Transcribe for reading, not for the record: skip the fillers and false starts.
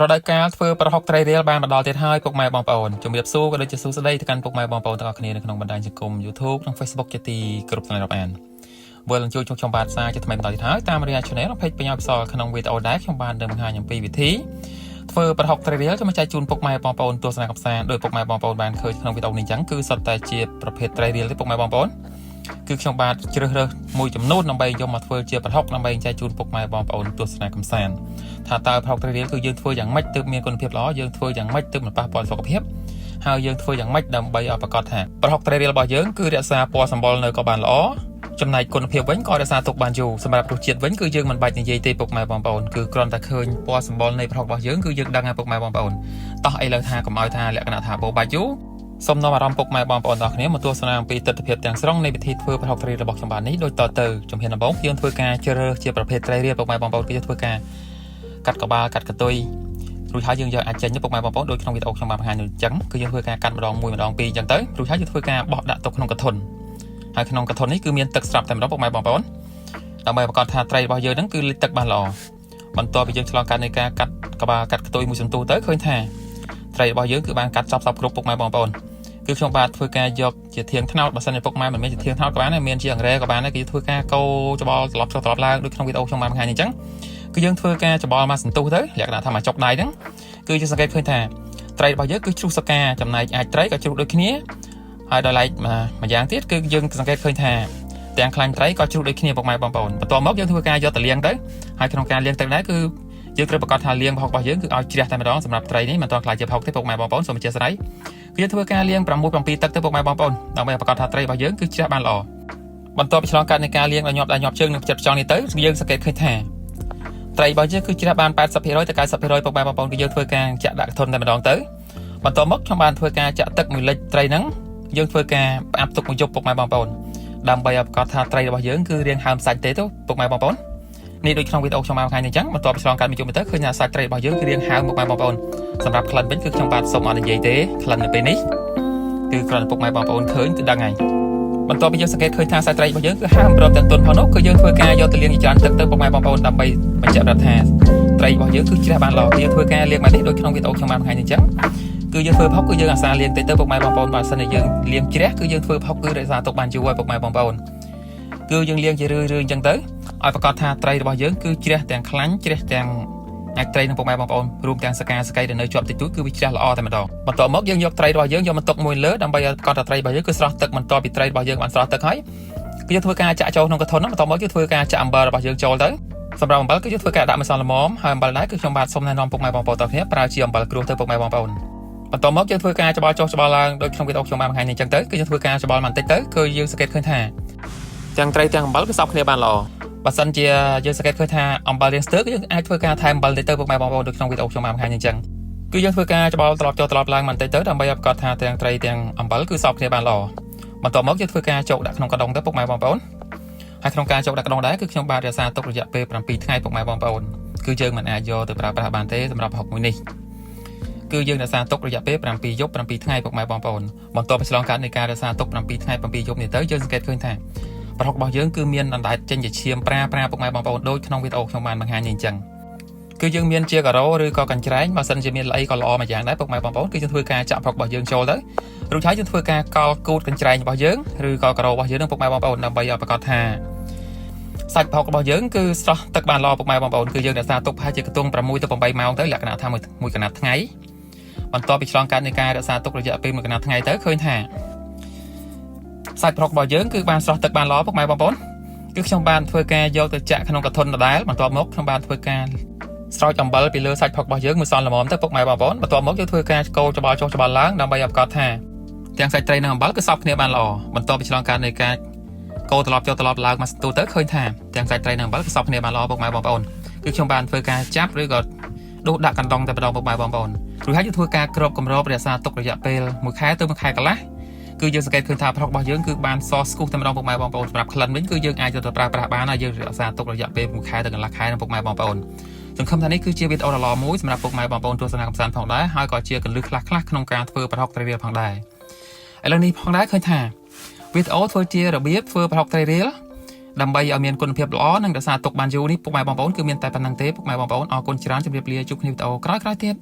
រដូវកាលធ្វើប្រហុកត្រីរៀលបានមកដល់ទៀតហើយពុកម៉ែបងប្អូនជំរាបសួរក៏ដូចជាសួស្តីទៅកាន់ពុកម៉ែបងប្អូនទាំងអស់គ្នានៅក្នុងបណ្ដាញសង្គម YouTube និង Facebook ជាទីគោរពសម្រាប់អានវិលជួយជួបខ្ញុំបាទសារជាថ្មីបន្តទៀតហើយតាមរយៈ Channel និង Page បញ្ញាផ្សលក្នុងវីដេអូដែលខ្ញុំបាននឹងបង្ហាញអំពីវិធីធ្វើប្រហុកត្រីរៀលចូលមកចែកជូនពុកម៉ែបងប្អូនទស្សនាកម្សាន្តដោយពុកម៉ែបងប្អូនបានឃើញក្នុងវីដេអូនេះអញ្ចឹងគឺសុទ្ធតែជាប្រភេទត្រីរៀលទេពុកម៉ែបងប្អូនគឺខ្ញុំបាទជ្រើសរើសមួយចំនួនដើម្បីយកមកធ្វើជាប្រហុកដើម្បីចែកជូនពុកម៉ែបងប្អូនទស្សនាកម្សាន្តថាតើប្រហុកត្រីរៀលគឺយើងធ្វើយ៉ាងម៉េចទើបមានគុណភាពល្អយើងធ្វើយ៉ាងម៉េចទើបមិនប៉ះពាល់សុខភាពហើយយើងធ្វើយ៉ាងម៉េចដើម្បីឲ្យប្រកាសថាប្រហុកត្រីរៀលរបស់យើងគឺរក្សាពណ៌សម្បុរនៅក៏បានល្អចំណែកគុណភាពវិញក៏រក្សាទុកបានយូរសម្រាប់រសជាតិវិញគឺយើងមិនបាច់និយាយទេពុកម៉ែបងប្អូនគឺគ្រាន់តែឃើញពណ៌សម្បុរនៃប្រហុករបស់យើងគឺយើងដឹងហើយពុកម៉ែបងប្អូនតោះឥឡូវថាកុំឲ្យថាលក្ខណៈថាពោបាច់យូរសូមនាំអារម្មណ៍ពុកម៉ែបងប្អូនទាំងគ្នាមកទស្សនាអំពីទស្សនវិជ្ជាទាំងស្រុងនៃវិធីធ្វើប្រហុកត្រីរៀលរបស់ខ្ញុំបាទនេះដូចតទៅជំហានដំបូងយើងធ្វើការជ្រើសរើសជាប្រភេទត្រីរៀលពុកម៉ែបងប្អូនគឺយើងធ្វើការកាត់ក្បាលកាត់កតុយរួចហើយយើងយកអាចចេញពុកម៉ែបងប្អូនដូចក្នុងវីដេអូខ្ញុំបានបង្ហាញដូចអញ្ចឹងគឺយើងធ្វើការកាត់ម្ដងមួយម្ដងពីរអញ្ចឹងទៅរួចហើយយើងធ្វើការបោះដាក់ទុកក្នុងកធុនហើយក្នុងកធុននេះគឺមានទឹកស្រាប់តែម្ដងពុកម៉ែបងប្អូនដើម្បីប្រកាសថាត្រីរបស់យើងហ្នឹងគឺលិចទឹកបានល្អបន្ទាប់ពីយើងឆ្លងកាត់នៃការកាត់ក្បាលកាត់កតុយមួយសន្ទុះទៅឃើញថាត្រីរបស់យើងគឺបានកាត់ចប់សពគ្រប់ពុកម៉ែបងប្អូនគឺខ្ញុំបាទធ្វើការយកជាធាងថ្នោតបើសិនជាពុកម៉ែមិនមានជាធាងថ្នោតក៏បានដែរមានជាអង្រែក៏បានដែរគឺធ្វើការកូរច្បល់ត្រឡប់ចុះត្រឡប់ឡើងដូចក្នុងវីដេអូខ្ញុំបានបង្ហាញអញ្ចឹងគឺយើងធ្វើការច្បល់មកសន្ទុះទៅលក្ខណៈថាមកចុកដៃហ្នឹងគឺយើងសង្កេតឃើញថាត្រីរបស់យើងគឺជ្រុះសកាចំណែកអាចត្រីក៏ជ្រុះដូចគ្នាហើយដល់ឡែកម្យ៉ាងទៀតគឺយើងសង្កេតឃើញថាទាំងខ្លាញ់ត្រីក៏ជ្រុះដូចគ្នាពុកម៉ែបងប្អូនបន្ទាប់មកយើងធ្វើការយកទៅលាងទៅហើយក្នុងការលាងទឹកដែរគឺយើងត្រូវប្រកាសថាលាងប្រហុករបស់យើងគឺឲ្យជ្រះតែម្ដងសម្រាប់ត្រីនេះមិនទាន់ខ្លាយជាប្រហុកទេពុកម៉ែបងប្អូនសូមអធិស្ឋានគឺយើងធ្វើការលាង6 7ទឹកទៅពុកម៉ែបងប្អូនដើម្បីប្រកាសថាត្រីរបស់យើងគឺជ្រះបានល្អបន្ទាប់ពីឆ្លងកាត់នៃការលាងដល់ញាប់ជើងនិងផ្ចិតផ្ចង់នេះទៅយើងសង្កេតឃើញថាត្រីរបស់យើងគឺជ្រះបាន 80% ទៅ 90% ពុកម៉ែបងប្អូនគឺយើងធ្វើការចាក់ដាក់ធុនតែម្ដងទៅបន្ទាប់មកខ្ញុំបានធ្វើការចាក់ទឹក1លីត្រត្រីហ្នឹងយើងធ្វើការផ្អាប់ទុកមួយយប់ពុកម៉ែបងប្អូនដើម្បីឲ្យប្រកាសថាត្រីរបស់យើងគឺរាងហើមសាច់ទេទៅពុកម៉ែបងប្អូននេះដូចក្នុងវីដេអូខ្ញុំបានបង្ហាញអញ្ចឹងបន្ទាប់ពីឆ្លងកាត់មួយយប់ទៅឃើញថាសាច់ត្រីរបស់យើងគឺរាងហើមពុកម៉ែបងប្អូនសម្រាប់ក្លិនវិញគឺខ្ញុំបាទសូមអត់និយាយទេក្លិននៅពេលនេះគឺគ្រាន់តែពុកម៉ែបងប្អូនឃើញគឺដឹងហើយបន្ទាប់ពីយើងសង្កេតឃើញថាសាច់ត្រីរបស់យើងគឺហើមព្រមទាំងទន់ផងនោះគឺយើងធ្វើការយកទៅលាងជាច្រើនទឹកទៅពុកម៉ែបងប្អូនដើម្បីបញ្ជាក់ប្រាប់ថាត្រីរបស់យើងគឺជ្រះបានល្អយើងធ្វើការលាងមកនេះដូចក្នុងវីដេអូខ្ញុំបានបង្ហាញអញ្ចឹងគឺយើងធ្វើផុកគឺយើងអាសាលាងទៅពុកម៉ែបងប្អូនបើសិនជាយើងលាងជ្រះគឺយើងធ្វើផុកគឺរក្សាទុកបានយូរហើយពុកម៉ែបងប្អូនគឺយើងលាងជារឿយៗអញ្ចឹងទៅឲ្យប្រកាសថាត្រីរបស់យើងគឺជ្រះទាំងខ្លាញ់ជ្រះទាំងអាចត្រីនឹងពុកម៉ែបងប្អូនរួមទាំងសកាស្កៃដែលនៅជាប់តិចតួចគឺវាជ្រះល្អតែម្ដងបន្ទាប់មកយើងយកត្រីរបស់យើងយកមកទុកមួយលើដើម្បីឲ្យប្រកាសថាត្រីរបស់យើងគឺស្រស់ទឹកបន្ទាប់ពីត្រីរបស់យើងបានស្រស់ទឹកហើយគឺយើងធ្វើការចាក់ចូលក្នុងកធុនហ្នឹងបន្ទាប់មកយើងធ្វើការចាក់អំបិលរបស់យើងចូលទៅសម្រាប់អំបិលគឺយើងធ្វើការដាក់ម្សៅល្មមហើយអំបិលដែរគឺខ្ញុំបាទសូមណែនាំពុកម៉ែបងប្អូនទាំងគ្នាប្រើជាអំបិលគ្រួសទៅពុកម៉ែបងប្អូនបន្ទាប់មកយើងធ្វើការច្បល់ចុះច្បល់ឡើងដូចក្នុងវីដេអូខ្ញុំបានបង្ហាញអញ្ចឹងទៅគឺយើងធ្វើការច្បល់បន្តិចទៅគឺយើងសង្កេតឃើញថាទាំងត្រីទាំងអំបិលគឺសព្វគ្នាបានល្អបើសិនជាយើងសង្កេតឃើញថាអំបិលរាងស្ទើរគឺយើងអាចធ្វើការថែមអំបិលទៅពុកម៉ែបងប្អូនដូចក្នុងវីដេអូខ្ញុំបានបង្ហាញអញ្ចឹងគឺយើងធ្វើការច្បល់ត្រឡប់ចុះត្រឡប់ឡើងបន្តិចទៅដើម្បីឲ្យប្រកាសថាទាំងត្រីទាំងអំបិលគឺសព្វគ្នាបានល្អបន្ទាប់មកយើងធ្វើការចុកដាក់ក្នុងកដុងទៅពុកម៉ែបងប្អូនហើយក្នុងការចុកដាក់កដុងដែរគឺខ្ញុំបាទរក្សាទុករយៈពេល7ថ្ងៃពុកម៉ែបងប្អូនគឺយើងមិនអាចយកទៅប្រើប្រាស់បានទេសម្រាប់ប្រហុកមួយនេះគឺយើងរក្សាទុករយៈពេល7យប់7ថ្ងៃពុកម៉ែបងប្អូនបន្ទាប់ពីឆ្លងកាត់នៃការរក្សាទុក7ថ្ងៃ7យប់នេះទៅយើងសង្កេតឃើញថាប្រហុករបស់យើងគឺមានអណ្ដែតចេញជាឈាមប្រាពុកម៉ែបងប្អូនដូចក្នុងវីដេអូខ្ញុំបានបង្ហាញអញ្ចឹងគឺយើងមានជាការ៉ូឬក៏កញ្ច្រែងបើសិនជាមានល្អីក៏ល្អមួយយ៉ាងដែរពុកម៉ែបងប្អូនគឺយើងធ្វើការចាក់ប្រហុករបស់យើងចូលទៅរួចហើយយើងធ្វើការកល់គូតកញ្ច្រែងរបស់យើងឬក៏ការ៉ូរបស់យើងនឹងពុកម៉ែបងប្អូនដើម្បីឲ្យប្រកាសថាសាច់ប្រហុករបស់យើងគឺស្រស់ទឹកបានល្អពុកម៉ែបងប្អូនគឺយើងរក្សាទុកប្រហែលជាខ្ទង់6 ទៅ 8 ម៉ោងទៅលក្ខណៈថាមួយកណាត់ថ្ងៃបន្ទាប់ពីឆ្លងកាត់នៃការរក្សាទុករយៈពេលមួយកណាត់ថ្ងៃទៅឃើញថាសាច់ប្រហុករបស់យើងគឺបានស្រស់ទឹកបានល្អពុកម៉ែបងប្អូនគឺខ្ញុំបានធ្វើការយកទៅចាក់ក្នុងកធុនដដែលបន្ទាប់មកខ្ញុំបានធ្វើការស្រោចអំបិលពីលើសាច់ប្រហុករបស់យើងមួយសន្លល្មមទៅពុកម៉ែបងប្អូនបន្ទាប់មកយើងធ្វើការកូរច្បល់ចុះច្បល់ឡើងដើម្បីឲ្យប្រកាសថាទាំងសាច់ត្រីនិងអំបិលគឺសព្វគ្នាបានល្អបន្ទាប់ពីឆ្លងកាត់នៃការកូរត្រឡប់ចុះត្រឡប់ឡើងមកស្ទុះទៅឃើញថាទាំងសាច់ត្រីនិងអំបិលគឺសព្វគ្នាបានល្អពុកម៉ែបងប្អូនគឺខ្ញុំបានធ្វើការចាប់ឬក៏ដួសដាក់កណ្ដុងតែម្ដងពុកម៉ែបងប្អូនរួចហើយយើងធ្វើការគ្របគម្របរក្សាទុករយៈពេល1ខែទៅ1ខែកន្លះគឺយើងសង្កេតឃើញថាប្រហុករបស់យើងគឺបានសស្គូសតែម្ដងពុកម៉ែបងប្អូនសម្រាប់ក្លិនវិញគឺយើងអាចយកទៅប្រើប្រាស់បានហើយយើងរក្សាទុករយៈពេល1ខែទៅកន្លះខែនឹងពុកម៉ែបងប្អូនសង្ឃឹមថានេះគឺជាវីដេអូដ៏ល្អមួយសម្រាប់ពុកម៉ែបងប្អូនទស្សនាកម្សាន្តផងដែរហើយក៏ជាកន្លឹះខ្លះៗក្នុងការធ្វើប្រហុកត្រីរៀលផងដែរឥឡូវនេះផងដែរឃើញថាវីដេអូធ្វើជារបៀបធ្វើប្រហុកត្រីរៀល ដើម្បីឲ្យមានគុណភាពល្អនិងរក្សាទុកបានយូរនេះពុកម៉ែបងប្អូនគឺមានតែប៉ុណ្្នឹងទេពុកម៉ែបងប្អូនអរគុណច្រើនជម្រាបលាជួបគ្នាវីដេអូក្រោយៗទៀត